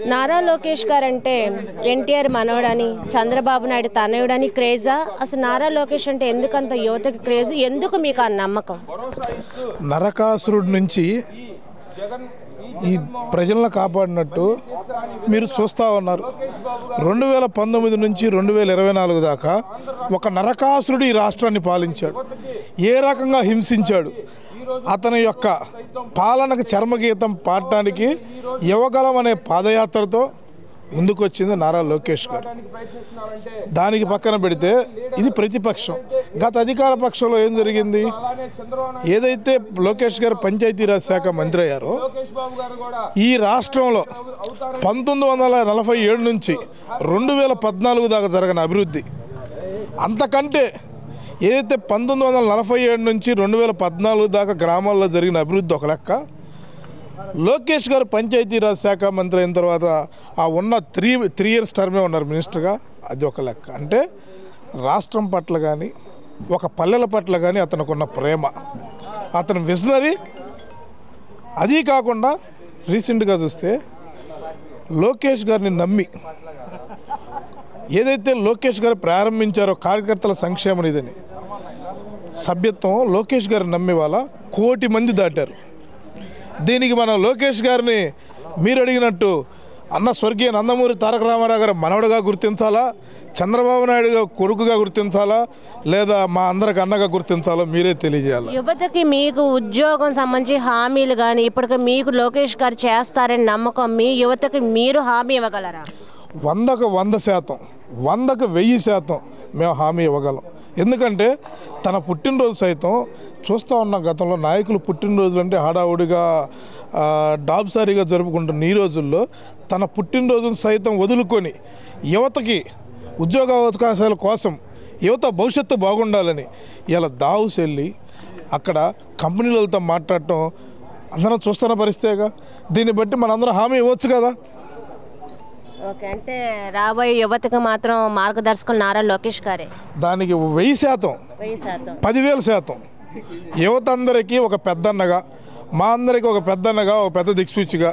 నారా లోకేష్ గారు అంటే ఎన్టీఆర్ మనవడని, చంద్రబాబు నాయుడు తనయుడని క్రేజా? అసలు నారా లోకేష్ అంటే ఎందుకంత యువతకి క్రేజ్? ఎందుకు మీకు ఆ నమ్మకం? నరకాసురుడి నుంచి ఈ ప్రజలను కాపాడినట్టు మీరు చూస్తూ ఉన్నారు. 2019 నుంచి 2024 దాకా ఒక నరకాసురుడు ఈ రాష్ట్రాన్ని పాలించాడు. ఏ రకంగా హింసించాడు, అతని యొక్క పాలనకు చర్మగీతం పాడటానికి యువగలం అనే పాదయాత్రతో ముందుకు వచ్చింది నారా లోకేష్ గారు. దానికి పక్కన పెడితే ఇది ప్రతిపక్షం. గత అధికార పక్షంలో ఏం జరిగింది? ఏదైతే లోకేష్ గారు పంచాయతీరాజ్ శాఖ మంత్రి అయ్యారో ఈ రాష్ట్రంలో 1947 నుంచి 2014 దాకా జరిగిన అభివృద్ధి అంతకంటే ఏదైతే 1947 నుంచి 2014 దాకా గ్రామాల్లో జరిగిన అభివృద్ధి ఒక లెక్క, లోకేష్ గారు పంచాయతీరాజ్ శాఖ మంత్రి అయిన తర్వాత ఆ ఉన్న త్రీ ఇయర్స్ టర్మే ఉన్నారు మినిస్టర్గా, అది ఒక లెక్క. అంటే రాష్ట్రం పట్ల కానీ ఒక పల్లెల పట్ల కానీ అతనికి ఉన్న ప్రేమ, అతను విజనరీ. అది కాకుండా రీసెంట్గా చూస్తే లోకేష్ గారిని నమ్మి ఏదైతే లోకేష్ గారు ప్రారంభించారో కార్యకర్తల సంక్షేమ నిధిని, సభ్యత్వం లోకేష్ గారిని నమ్మి వాళ్ళ 1 కోటి మంది దాటారు. దీనికి మనం లోకేష్ గారిని మీరు అడిగినట్టు అన్న స్వర్గీయ నందమూరి తారక రామారావు గారు మనవడుగా గుర్తించాలా, చంద్రబాబు నాయుడు కొడుకుగా గుర్తించాలా, లేదా మా అందరికి అన్నగా గుర్తించాలో మీరే తెలియజేయాలి. యువతకి మీకు ఉద్యోగం సంబంధించి హామీలు కానీ ఇప్పటికి మీకు లోకేష్ గారు చేస్తారని నమ్మకం మీ యువతకి మీరు హామీ ఇవ్వగలరా? 100కు 100%, 100కు 1000% మేము హామీ ఇవ్వగలం. ఎందుకంటే తన పుట్టినరోజు సైతం చూస్తూ ఉన్న గతంలో నాయకులు పుట్టినరోజులు అంటే హడావుడిగా డాబ్సారీగా జరుపుకుంటున్న ఈ రోజుల్లో తన పుట్టినరోజును సైతం వదులుకొని యువతకి ఉద్యోగ అవకాశాల కోసం యువత భవిష్యత్తు బాగుండాలని ఇలా దావుస్ వెళ్ళి అక్కడ కంపెనీలతో మాట్లాడటం అందరం చూస్తున్న పరిస్థితేగా. దీన్ని బట్టి మనందరం హామీ ఇవ్వచ్చు కదా. ఓకే, అంటే రాబోయే యువతకు మాత్రం మార్గదర్శకులు నారా లోకేష్ గారే. దానికి 1000%, 10,000% యువత అందరికీ ఒక పెద్దన్నగా, మా అందరికీ ఒక పెద్దన్నగా, ఒక పెద్ద దిక్సూచిగా.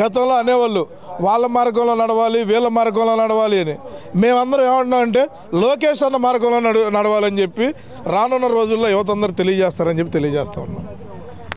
గతంలో అనేవాళ్ళు వాళ్ళ మార్గంలో నడవాలి, వీళ్ళ మార్గంలో నడవాలి అని. మేమందరం ఏమంటున్నామంటే లోకేష్ అన్న మార్గంలో నడవాలని చెప్పి రానున్న రోజుల్లో యువత అందరూ తెలియజేస్తారని చెప్పి తెలియజేస్తూ ఉన్నాం.